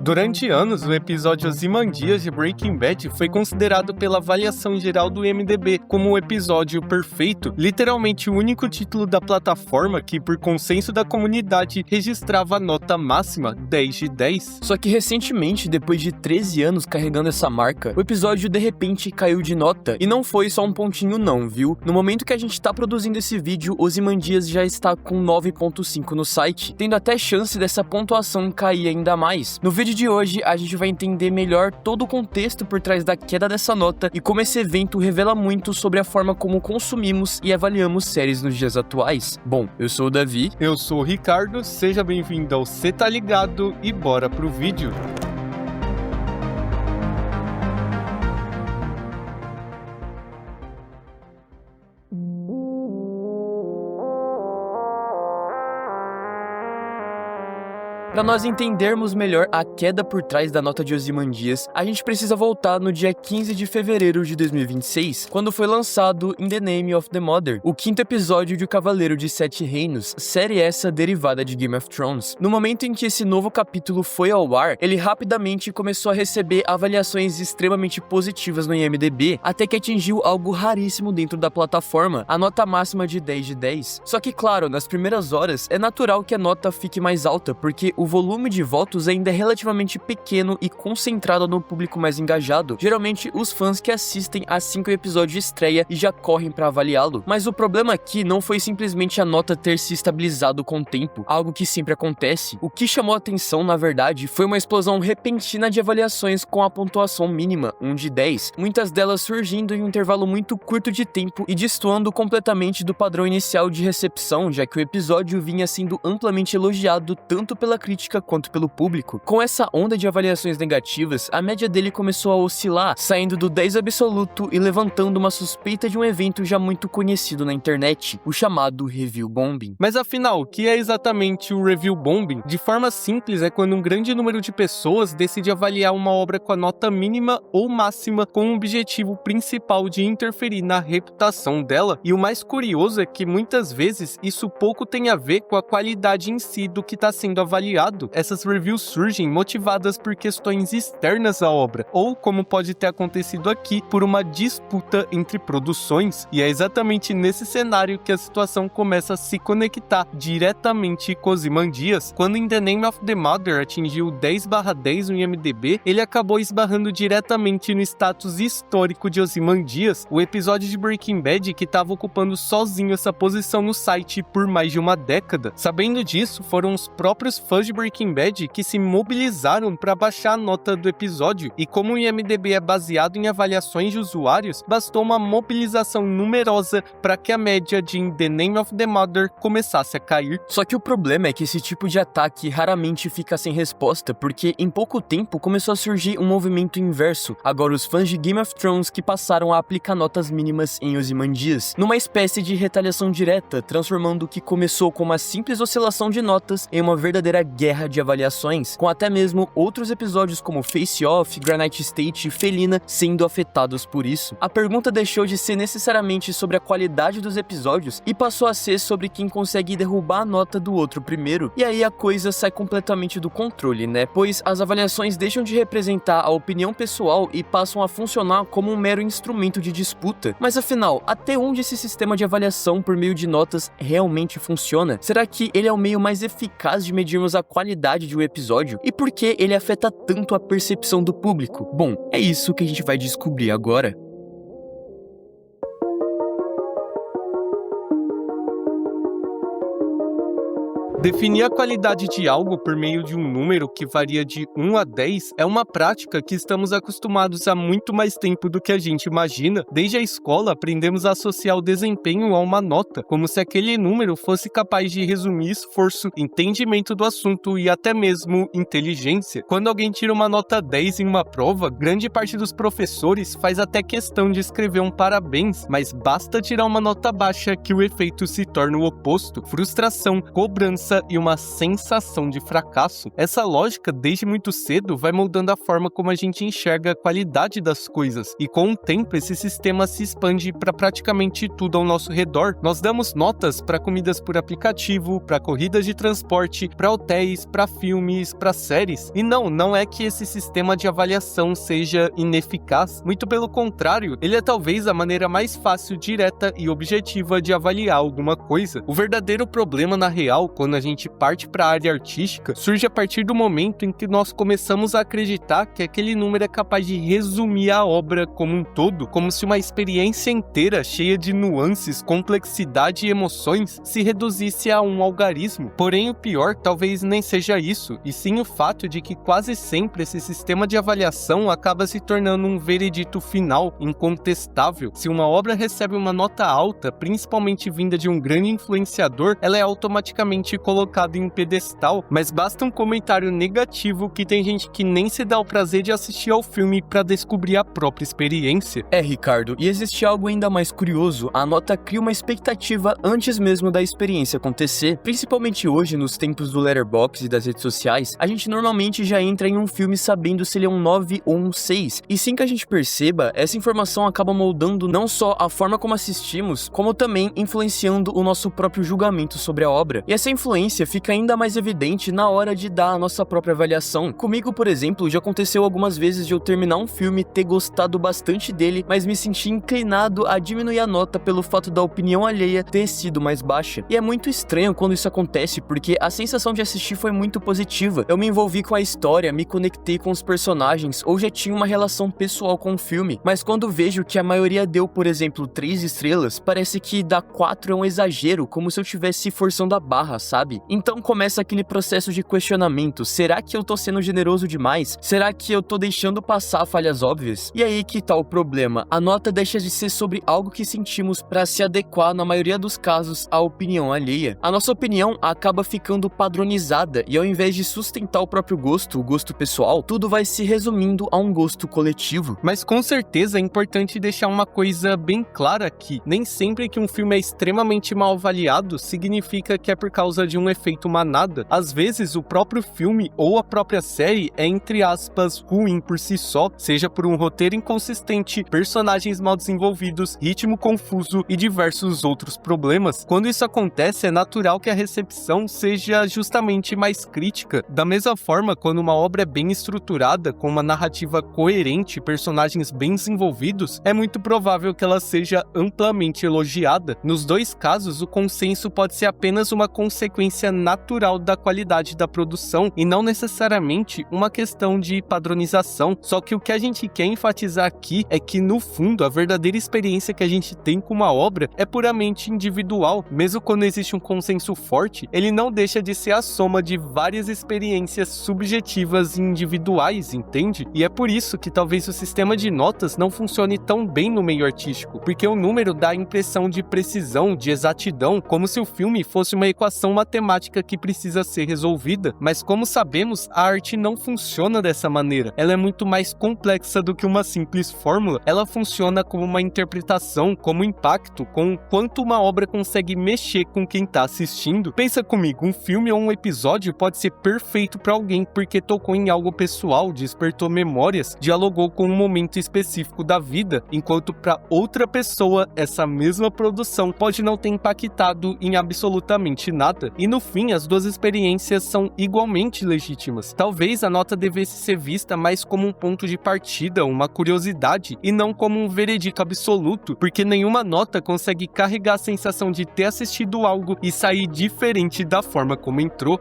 Durante anos, o episódio Ozymandias de Breaking Bad foi considerado pela avaliação geral do IMDb como o episódio perfeito, literalmente o único título da plataforma que, por consenso da comunidade, registrava a nota máxima 10 de 10. Só que recentemente, depois de 13 anos carregando essa marca, o episódio de repente caiu de nota, e não foi só um pontinho não, viu? No momento que a gente tá produzindo esse vídeo, Ozymandias já está com 9.5 no site, tendo até chance dessa pontuação cair ainda mais. No vídeo de hoje, a gente vai entender melhor todo o contexto por trás da queda dessa nota e como esse evento revela muito sobre a forma como consumimos e avaliamos séries nos dias atuais. Bom, eu sou o Davi. Eu sou o Ricardo, seja bem-vindo ao Cê Tá Ligado e bora pro vídeo. Para nós entendermos melhor a queda por trás da nota de Ozymandias, a gente precisa voltar no dia 15 de fevereiro de 2026, quando foi lançado In the Name of the Mother, o quinto episódio de O Cavaleiro de Sete Reinos, série essa derivada de Game of Thrones. No momento em que esse novo capítulo foi ao ar, ele rapidamente começou a receber avaliações extremamente positivas no IMDb, até que atingiu algo raríssimo dentro da plataforma, a nota máxima de 10 de 10. Só que claro, nas primeiras horas, é natural que a nota fique mais alta, porque o volume de votos ainda é relativamente pequeno e concentrado no público mais engajado, geralmente os fãs que assistem assim que o episódio estreia e já correm para avaliá-lo. Mas o problema aqui não foi simplesmente a nota ter se estabilizado com o tempo, algo que sempre acontece. O que chamou a atenção, na verdade, foi uma explosão repentina de avaliações com a pontuação mínima, 1 de 10, muitas delas surgindo em um intervalo muito curto de tempo e destoando completamente do padrão inicial de recepção, já que o episódio vinha sendo amplamente elogiado tanto pela crítica quanto pelo público. Com essa onda de avaliações negativas, a média dele começou a oscilar, saindo do 10 absoluto e levantando uma suspeita de um evento já muito conhecido na internet, o chamado Review Bombing. Mas afinal, o que é exatamente o Review Bombing? De forma simples, é quando um grande número de pessoas decide avaliar uma obra com a nota mínima ou máxima com o objetivo principal de interferir na reputação dela, e o mais curioso é que muitas vezes isso pouco tem a ver com a qualidade em si do que está sendo avaliado. Essas reviews surgem motivadas por questões externas à obra, ou, como pode ter acontecido aqui, por uma disputa entre produções, e é exatamente nesse cenário que a situação começa a se conectar diretamente com Ozymandias. Quando In the Name of the Mother atingiu 10/10 no IMDb, ele acabou esbarrando diretamente no status histórico de Ozymandias, o episódio de Breaking Bad que estava ocupando sozinho essa posição no site por mais de uma década. Sabendo disso, foram os próprios fãs de Breaking Bad que se mobilizaram para baixar a nota do episódio, e como o IMDb é baseado em avaliações de usuários, bastou uma mobilização numerosa para que a média de In the Name of the Mother começasse a cair. Só que o problema é que esse tipo de ataque raramente fica sem resposta, porque em pouco tempo começou a surgir um movimento inverso. Agora os fãs de Game of Thrones que passaram a aplicar notas mínimas em Ozymandias, numa espécie de retaliação direta, transformando o que começou com uma simples oscilação de notas em uma verdadeira guerra de avaliações, com até mesmo outros episódios como Face Off, Granite State e Felina sendo afetados por isso. A pergunta deixou de ser necessariamente sobre a qualidade dos episódios e passou a ser sobre quem consegue derrubar a nota do outro primeiro, e aí a coisa sai completamente do controle, né? Pois as avaliações deixam de representar a opinião pessoal e passam a funcionar como um mero instrumento de disputa. Mas afinal, até onde esse sistema de avaliação por meio de notas realmente funciona? Será que ele é o meio mais eficaz de medirmos a qualidade de um episódio? E por que ele afeta tanto a percepção do público? Bom, é isso que a gente vai descobrir agora. Definir a qualidade de algo por meio de um número que varia de 1 a 10 é uma prática que estamos acostumados há muito mais tempo do que a gente imagina. Desde a escola, aprendemos a associar o desempenho a uma nota, como se aquele número fosse capaz de resumir esforço, entendimento do assunto e até mesmo inteligência. Quando alguém tira uma nota 10 em uma prova, grande parte dos professores faz até questão de escrever um parabéns, mas basta tirar uma nota baixa que o efeito se torna o oposto: frustração, cobrança injustiça e uma sensação de fracasso. Essa lógica, desde muito cedo, vai moldando a forma como a gente enxerga a qualidade das coisas, e com o tempo esse sistema se expande para praticamente tudo ao nosso redor. Nós damos notas para comidas por aplicativo, para corridas de transporte, para hotéis, para filmes, para séries. E não é que esse sistema de avaliação seja ineficaz, muito pelo contrário, ele é talvez a maneira mais fácil, direta e objetiva de avaliar alguma coisa. O verdadeiro problema, na real, quando a gente parte para a área artística, surge a partir do momento em que nós começamos a acreditar que aquele número é capaz de resumir a obra como um todo, como se uma experiência inteira, cheia de nuances, complexidade e emoções, se reduzisse a um algarismo. Porém, o pior talvez nem seja isso, e sim o fato de que quase sempre esse sistema de avaliação acaba se tornando um veredito final, incontestável. Se uma obra recebe uma nota alta, principalmente vinda de um grande influenciador, ela é automaticamente colocada em um pedestal, mas basta um comentário negativo que tem gente que nem se dá o prazer de assistir ao filme para descobrir a própria experiência. Ricardo, e existe algo ainda mais curioso, a nota cria uma expectativa antes mesmo da experiência acontecer, principalmente hoje nos tempos do Letterboxd e das redes sociais, a gente normalmente já entra em um filme sabendo se ele é um 9 ou um 6, e sem que a gente perceba, essa informação acaba moldando não só a forma como assistimos, como também influenciando o nosso próprio julgamento sobre a obra, e essa influência fica ainda mais evidente na hora de dar a nossa própria avaliação. Comigo, por exemplo, já aconteceu algumas vezes de eu terminar um filme, ter gostado bastante dele, mas me sentir inclinado a diminuir a nota pelo fato da opinião alheia ter sido mais baixa. E é muito estranho quando isso acontece, porque a sensação de assistir foi muito positiva. Eu me envolvi com a história, me conectei com os personagens, ou já tinha uma relação pessoal com o filme, mas quando vejo que a maioria deu, por exemplo, 3 estrelas, parece que dar 4 é um exagero, como se eu estivesse forçando a barra, sabe? Então começa aquele processo de questionamento: será que eu tô sendo generoso demais? Será que eu tô deixando passar falhas óbvias? E aí que tá o problema, a nota deixa de ser sobre algo que sentimos para se adequar, na maioria dos casos, à opinião alheia. A nossa opinião acaba ficando padronizada, e ao invés de sustentar o próprio gosto, o gosto pessoal, tudo vai se resumindo a um gosto coletivo. Mas com certeza é importante deixar uma coisa bem clara aqui: nem sempre que um filme é extremamente mal avaliado significa que é por causa de um efeito manada. Às vezes o próprio filme ou a própria série é, entre aspas, ruim por si só, seja por um roteiro inconsistente, personagens mal desenvolvidos, ritmo confuso e diversos outros problemas. Quando isso acontece, é natural que a recepção seja justamente mais crítica. Da mesma forma, quando uma obra é bem estruturada, com uma narrativa coerente e personagens bem desenvolvidos, é muito provável que ela seja amplamente elogiada. Nos dois casos, o consenso pode ser apenas uma consequência natural da qualidade da produção e não necessariamente uma questão de padronização. Só que o que a gente quer enfatizar aqui é que, no fundo, a verdadeira experiência que a gente tem com uma obra é puramente individual. Mesmo quando existe um consenso forte, ele não deixa de ser a soma de várias experiências subjetivas e individuais, entende? E é por isso que talvez o sistema de notas não funcione tão bem no meio artístico, porque o número dá a impressão de precisão, de exatidão, como se o filme fosse uma equação matemática que precisa ser resolvida. Mas como sabemos, a arte não funciona dessa maneira. Ela é muito mais complexa do que uma simples fórmula. Ela funciona como uma interpretação, como impacto, com o quanto uma obra consegue mexer com quem tá assistindo. Pensa comigo, um filme ou um episódio pode ser perfeito para alguém porque tocou em algo pessoal, despertou memórias, dialogou com um momento específico da vida, enquanto para outra pessoa essa mesma produção pode não ter impactado em absolutamente nada. E no fim, as duas experiências são igualmente legítimas. Talvez a nota devesse ser vista mais como um ponto de partida, uma curiosidade, e não como um veredito absoluto, porque nenhuma nota consegue carregar a sensação de ter assistido algo e sair diferente da forma como entrou.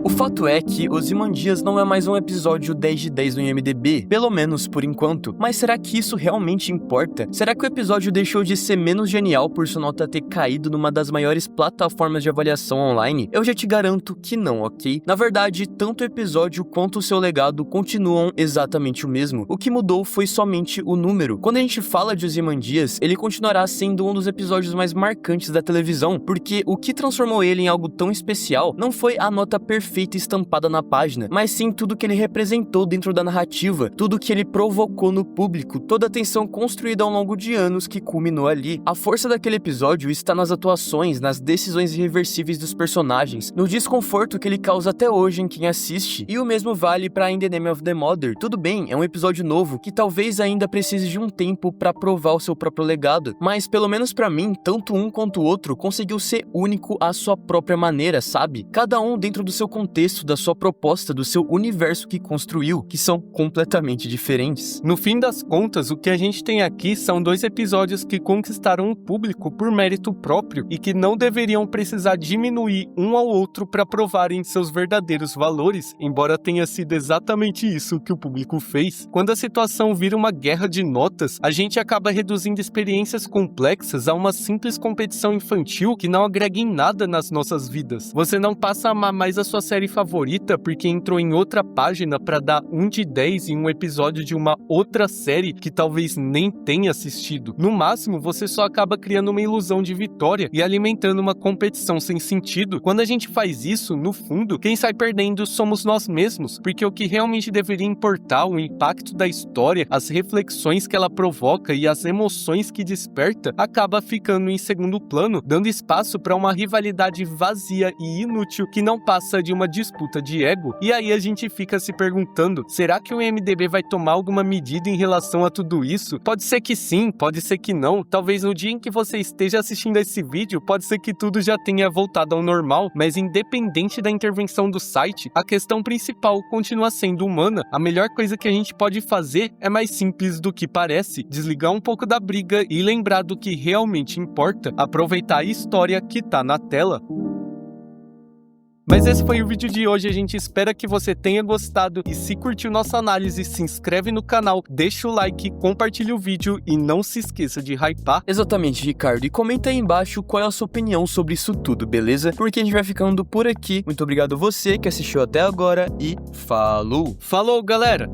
O fato é que Ozymandias não é mais um episódio 10 de 10 no IMDb, pelo menos por enquanto. Mas será que isso realmente importa? Será que o episódio deixou de ser menos genial por sua nota ter caído numa das maiores plataformas de avaliação online? Eu já te garanto que não, ok? Na verdade, tanto o episódio quanto o seu legado continuam exatamente o mesmo. O que mudou foi somente o número. Quando a gente fala de Ozymandias, ele continuará sendo um dos episódios mais marcantes da televisão, porque o que transformou ele em algo tão especial não foi a nota perfeita receita estampada na página, mas sim tudo que ele representou dentro da narrativa, tudo que ele provocou no público, toda a tensão construída ao longo de anos que culminou ali. A força daquele episódio está nas atuações, nas decisões irreversíveis dos personagens, no desconforto que ele causa até hoje em quem assiste, e o mesmo vale para In the Name of the Mother. Tudo bem, é um episódio novo, que talvez ainda precise de um tempo para provar o seu próprio legado, mas pelo menos para mim, tanto um quanto o outro conseguiu ser único à sua própria maneira, sabe? Cada um dentro do seu contexto, da sua proposta, do seu universo que construiu, que são completamente diferentes. No fim das contas, o que a gente tem aqui são 2 episódios que conquistaram o público por mérito próprio e que não deveriam precisar diminuir um ao outro para provarem seus verdadeiros valores, embora tenha sido exatamente isso que o público fez. Quando a situação vira uma guerra de notas, a gente acaba reduzindo experiências complexas a uma simples competição infantil que não agrega em nada nas nossas vidas. Você não passa a amar mais a sua série favorita porque entrou em outra página para dar 1 de 10 em um episódio de uma outra série que talvez nem tenha assistido. No máximo, você só acaba criando uma ilusão de vitória e alimentando uma competição sem sentido. Quando a gente faz isso, no fundo, quem sai perdendo somos nós mesmos, porque o que realmente deveria importar, o impacto da história, as reflexões que ela provoca e as emoções que desperta, acaba ficando em segundo plano, dando espaço para uma rivalidade vazia e inútil que não passa de uma disputa de ego. E aí a gente fica se perguntando, será que o IMDb vai tomar alguma medida em relação a tudo isso? Pode ser que sim, pode ser que não. Talvez no dia em que você esteja assistindo esse vídeo, pode ser que tudo já tenha voltado ao normal, mas independente da intervenção do site, a questão principal continua sendo humana. A melhor coisa que a gente pode fazer é mais simples do que parece, desligar um pouco da briga e lembrar do que realmente importa, aproveitar a história que tá na tela. Mas esse foi o vídeo de hoje, a gente espera que você tenha gostado e se curtiu nossa análise, se inscreve no canal, deixa o like, compartilha o vídeo e não se esqueça de hypar. Exatamente, Ricardo, e comenta aí embaixo qual é a sua opinião sobre isso tudo, beleza? Porque a gente vai ficando por aqui. Muito obrigado você que assistiu até agora e falou! Falou, galera!